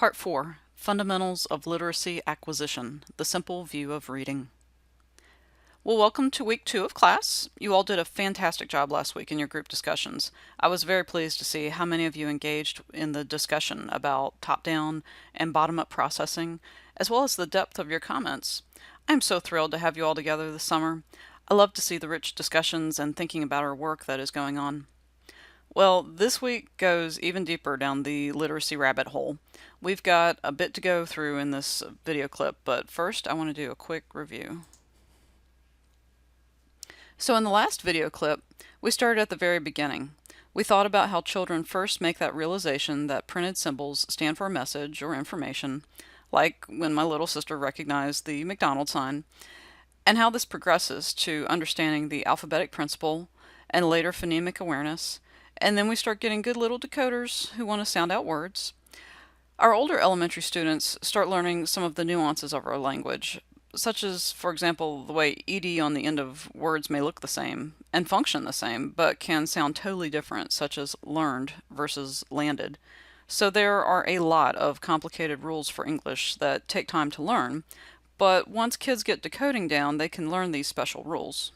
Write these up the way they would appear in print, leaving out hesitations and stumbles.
Part 4, Fundamentals of Literacy Acquisition, the Simple View of Reading. Well, welcome to week 2 of class. You all did a fantastic job last week in your group discussions. I was very pleased to see how many of you engaged in the discussion about top-down and bottom-up processing, as well as the depth of your comments. I'm so thrilled to have you all together this summer. I love to see the rich discussions and thinking about our work that is going on. Well, this week goes even deeper down the literacy rabbit hole. We've got a bit to go through in this video clip, but first I want to do a quick review. So in the last video clip, we started at the very beginning. We thought about how children first make that realization that printed symbols stand for a message or information, like when my little sister recognized the McDonald's sign, and how this progresses to understanding the alphabetic principle and later phonemic awareness, and then we start getting good little decoders who want to sound out words. Our older elementary students start learning some of the nuances of our language, such as, for example, the way ed on the end of words may look the same and function the same, but can sound totally different, such as learned versus landed. So there are a lot of complicated rules for English that take time to learn, but once kids get decoding down, they can learn these special rules.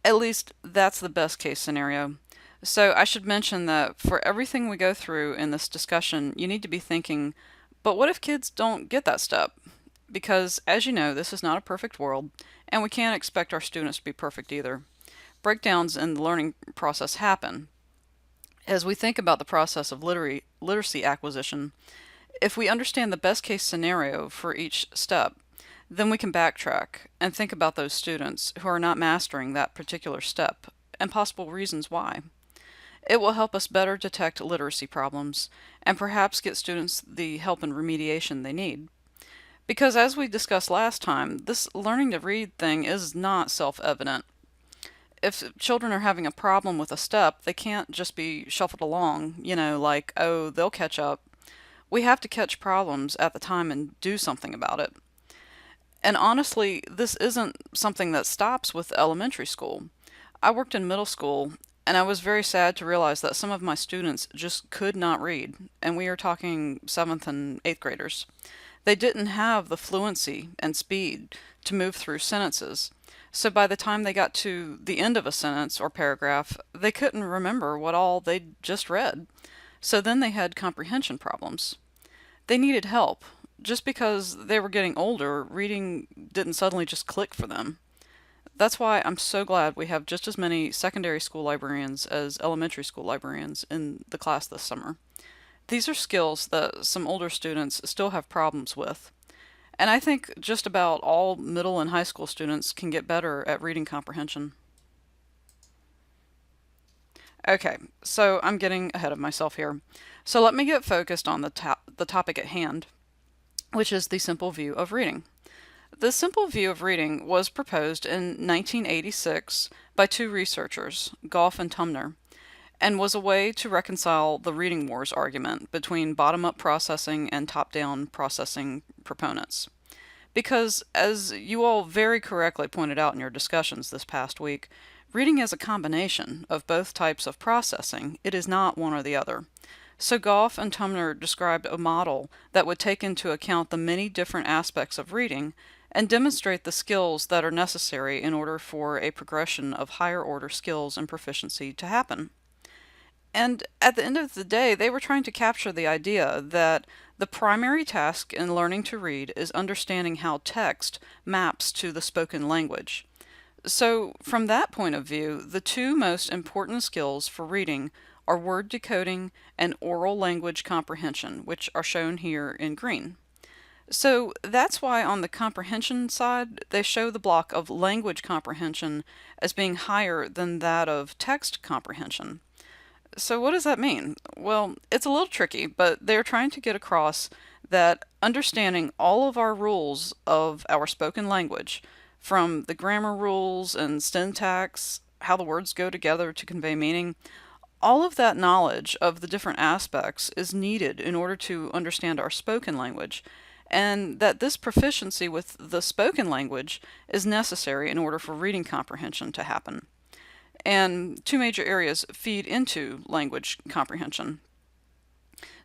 At least that's the best case scenario. So I should mention that for everything we go through in this discussion, you need to be thinking, but what if kids don't get that step? Because, as you know, this is not a perfect world, and we can't expect our students to be perfect either. Breakdowns in the learning process happen. As we think about the process of literacy acquisition, if we understand the best case scenario for each step, then we can backtrack and think about those students who are not mastering that particular step and possible reasons why. It will help us better detect literacy problems and perhaps get students the help and remediation they need. Because as we discussed last time, this learning to read thing is not self-evident. If children are having a problem with a step, they can't just be shuffled along, like, oh, they'll catch up. We have to catch problems at the time and do something about it. And honestly, this isn't something that stops with elementary school. I worked in middle school, and I was very sad to realize that some of my students just could not read, and we are talking 7th and 8th graders. They didn't have the fluency and speed to move through sentences, so by the time they got to the end of a sentence or paragraph, they couldn't remember what all they'd just read. So then they had comprehension problems. They needed help. Just because they were getting older, reading didn't suddenly just click for them. That's why I'm so glad we have just as many secondary school librarians as elementary school librarians in the class this summer. These are skills that some older students still have problems with. And I think just about all middle and high school students can get better at reading comprehension. Okay, so I'm getting ahead of myself here. So let me get focused on the topic at hand, which is the simple view of reading. The simple view of reading was proposed in 1986 by two researchers, Goff and Tumner, and was a way to reconcile the reading wars argument between bottom-up processing and top-down processing proponents. Because, as you all very correctly pointed out in your discussions this past week, reading is a combination of both types of processing. It is not one or the other. So Goff and Tumner described a model that would take into account the many different aspects of reading and demonstrate the skills that are necessary in order for a progression of higher order skills and proficiency to happen. And at the end of the day, they were trying to capture the idea that the primary task in learning to read is understanding how text maps to the spoken language. So from that point of view, the two most important skills for reading are word decoding and oral language comprehension, which are shown here in green. So that's why on the comprehension side, they show the block of language comprehension as being higher than that of text comprehension. So what does that mean? Well, it's a little tricky, but they're trying to get across that understanding all of our rules of our spoken language, from the grammar rules and syntax, how the words go together to convey meaning, all of that knowledge of the different aspects is needed in order to understand our spoken language, and that this proficiency with the spoken language is necessary in order for reading comprehension to happen. And two major areas feed into language comprehension.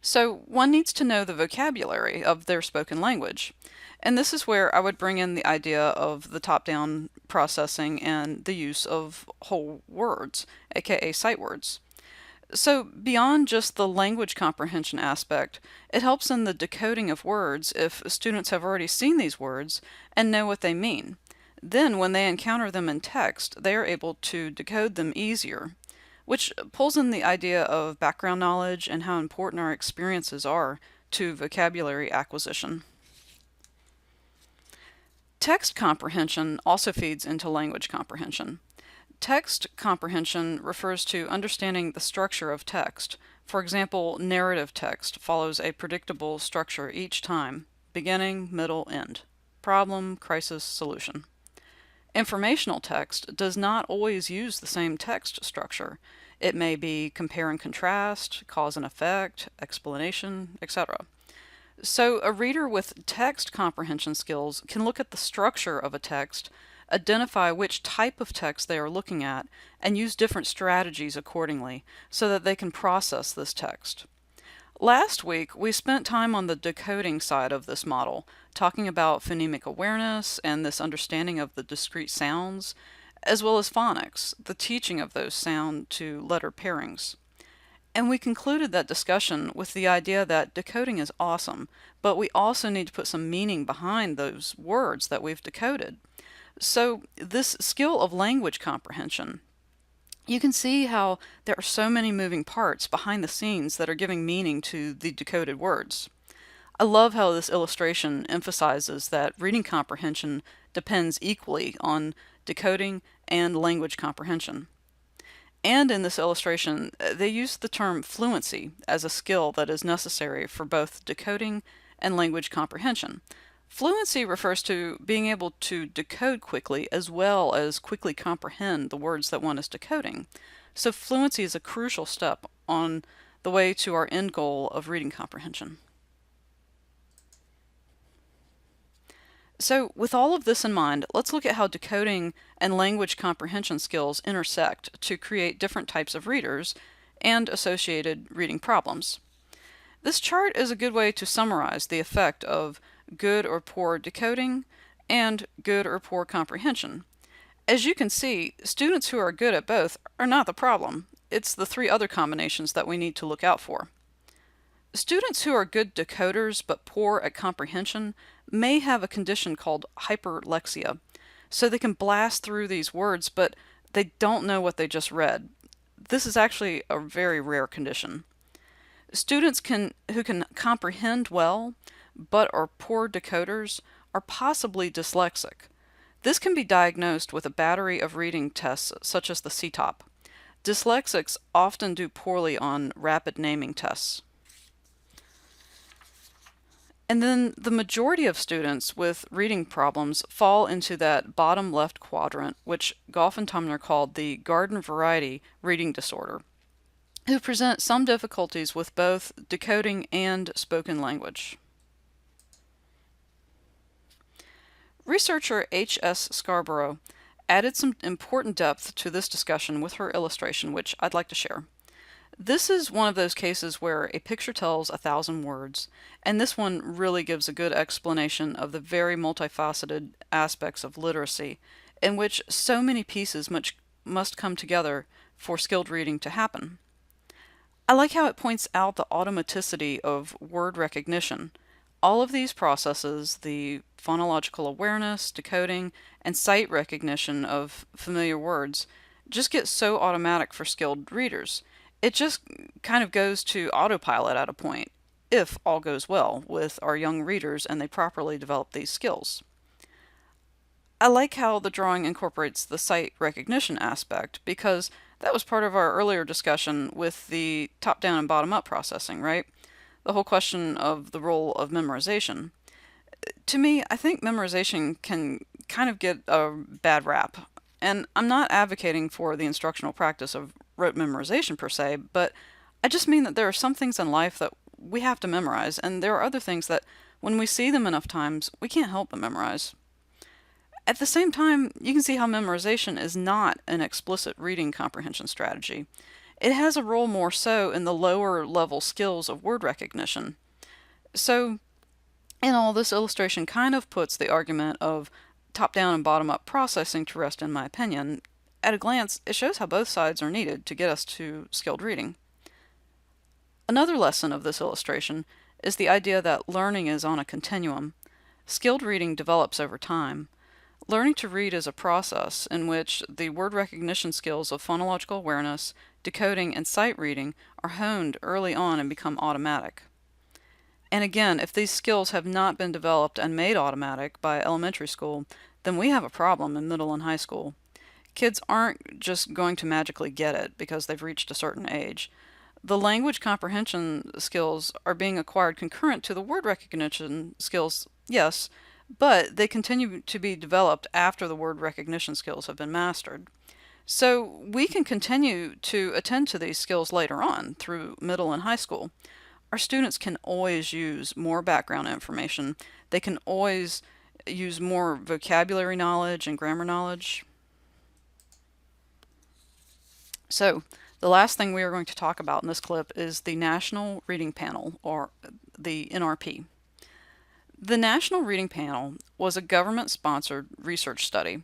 So one needs to know the vocabulary of their spoken language. And this is where I would bring in the idea of the top-down processing and the use of whole words, aka sight words. So beyond just the language comprehension aspect, it helps in the decoding of words if students have already seen these words and know what they mean. Then when they encounter them in text, they are able to decode them easier, which pulls in the idea of background knowledge and how important our experiences are to vocabulary acquisition. Text comprehension also feeds into language comprehension. Text comprehension refers to understanding the structure of text. For example, narrative text follows a predictable structure each time: beginning, middle, end. Problem, crisis, solution. Informational text does not always use the same text structure. It may be compare and contrast, cause and effect, explanation, etc. So a reader with text comprehension skills can look at the structure of a text, identify which type of text they are looking at, and use different strategies accordingly so that they can process this text. Last week, we spent time on the decoding side of this model, talking about phonemic awareness and this understanding of the discrete sounds, as well as phonics, the teaching of those sound to letter pairings. And we concluded that discussion with the idea that decoding is awesome, but we also need to put some meaning behind those words that we've decoded. So, this skill of language comprehension, you can see how there are so many moving parts behind the scenes that are giving meaning to the decoded words. I love how this illustration emphasizes that reading comprehension depends equally on decoding and language comprehension. And in this illustration, they use the term fluency as a skill that is necessary for both decoding and language comprehension. Fluency refers to being able to decode quickly as well as quickly comprehend the words that one is decoding. So fluency is a crucial step on the way to our end goal of reading comprehension. So with all of this in mind, let's look at how decoding and language comprehension skills intersect to create different types of readers and associated reading problems. This chart is a good way to summarize the effect of good or poor decoding and good or poor comprehension. As you can see, students who are good at both are not the problem. It's the three other combinations that we need to look out for. Students who are good decoders but poor at comprehension may have a condition called hyperlexia. So they can blast through these words, but they don't know what they just read. This is actually a very rare condition. Students who can comprehend well but are poor decoders are possibly dyslexic. This can be diagnosed with a battery of reading tests such as the CTOP. Dyslexics often do poorly on rapid naming tests. And then the majority of students with reading problems fall into that bottom left quadrant, which Goff and Tumner called the garden variety reading disorder, who present some difficulties with both decoding and spoken language. Researcher H.S. Scarborough added some important depth to this discussion with her illustration, which I'd like to share. This is one of those cases where a picture tells 1,000 words, and this one really gives a good explanation of the very multifaceted aspects of literacy, in which so many pieces must come together for skilled reading to happen. I like how it points out the automaticity of word recognition. All of these processes, the phonological awareness, decoding, and sight recognition of familiar words, just get so automatic for skilled readers. It just kind of goes to autopilot at a point, if all goes well with our young readers and they properly develop these skills. I like how the drawing incorporates the sight recognition aspect because that was part of our earlier discussion with the top-down and bottom-up processing, right? The whole question of the role of memorization. To me, I think memorization can kind of get a bad rap, and I'm not advocating for the instructional practice of rote memorization per se, but I just mean that there are some things in life that we have to memorize, and there are other things that when we see them enough times, we can't help but memorize. At the same time, you can see how memorization is not an explicit reading comprehension strategy. It has a role more so in the lower level skills of word recognition. So, in all, this illustration kind of puts the argument of top down and bottom up processing to rest, in my opinion. At a glance, it shows how both sides are needed to get us to skilled reading. Another lesson of this illustration is the idea that learning is on a continuum. Skilled reading develops over time. Learning to read is a process in which the word recognition skills of phonological awareness, decoding, and sight reading are honed early on and become automatic. And again, if these skills have not been developed and made automatic by elementary school, then we have a problem in middle and high school. Kids aren't just going to magically get it because they've reached a certain age. The language comprehension skills are being acquired concurrent to the word recognition skills, yes, but they continue to be developed after the word recognition skills have been mastered. So we can continue to attend to these skills later on through middle and high school. Our students can always use more background information. They can always use more vocabulary knowledge and grammar knowledge. So, the last thing we are going to talk about in this clip is the National Reading Panel, or the NRP. The National Reading Panel was a government-sponsored research study.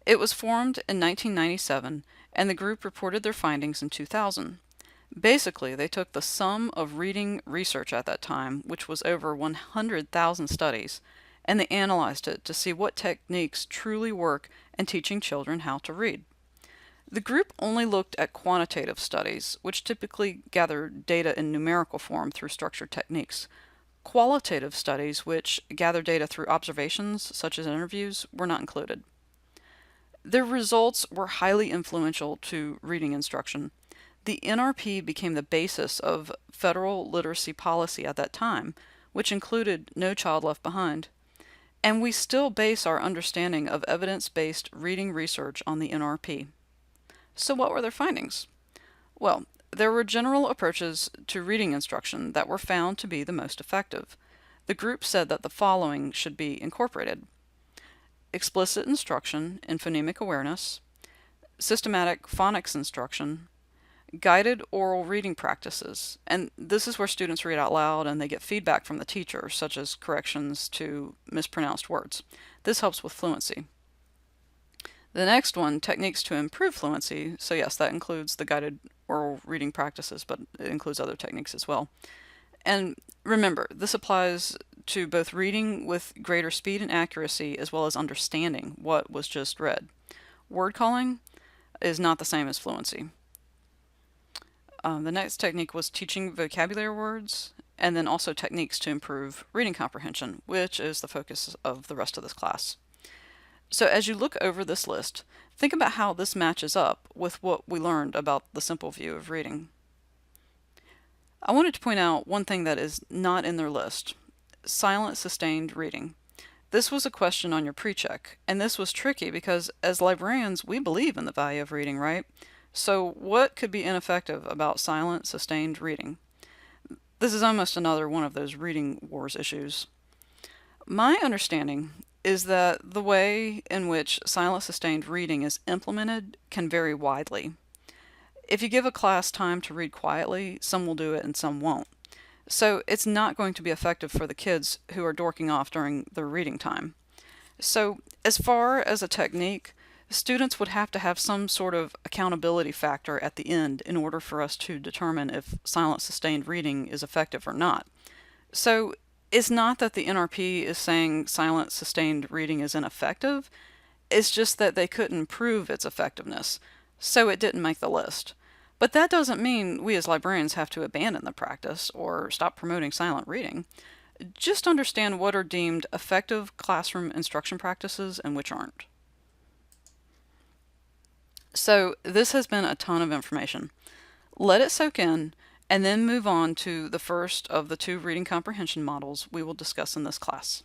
It was formed in 1997, and the group reported their findings in 2000. Basically, they took the sum of reading research at that time, which was over 100,000 studies, and they analyzed it to see what techniques truly work in teaching children how to read. The group only looked at quantitative studies, which typically gather data in numerical form through structured techniques. Qualitative studies, which gather data through observations, such as interviews, were not included. Their results were highly influential to reading instruction. The NRP became the basis of federal literacy policy at that time, which included No Child Left Behind. And we still base our understanding of evidence-based reading research on the NRP. So what were their findings? Well, there were general approaches to reading instruction that were found to be the most effective. The group said that the following should be incorporated: explicit instruction in phonemic awareness, systematic phonics instruction, guided oral reading practices. And this is where students read out loud and they get feedback from the teacher, such as corrections to mispronounced words. This helps with fluency. The next one, techniques to improve fluency. So yes, that includes the guided oral reading practices, but it includes other techniques as well. And remember, this applies to both reading with greater speed and accuracy as well as understanding what was just read. Word calling is not the same as fluency. The next technique was teaching vocabulary words, and then also techniques to improve reading comprehension, which is the focus of the rest of this class. So as you look over this list, think about how this matches up with what we learned about the simple view of reading. I wanted to point out one thing that is not in their list: silent sustained reading. This was a question on your pre-check, and this was tricky because as librarians, we believe in the value of reading, right? So what could be ineffective about silent sustained reading? This is almost another one of those reading wars issues. My understanding is that the way in which silent sustained reading is implemented can vary widely. If you give a class time to read quietly, some will do it and some won't. So it's not going to be effective for the kids who are dorking off during their reading time. So as far as a technique, students would have to have some sort of accountability factor at the end in order for us to determine if silent sustained reading is effective or not. So it's not that the NRP is saying silent sustained reading is ineffective, it's just that they couldn't prove its effectiveness, so it didn't make the list. But that doesn't mean we as librarians have to abandon the practice or stop promoting silent reading. Just understand what are deemed effective classroom instruction practices and which aren't. So this has been a ton of information. Let it soak in, and then move on to the first of the two reading comprehension models we will discuss in this class.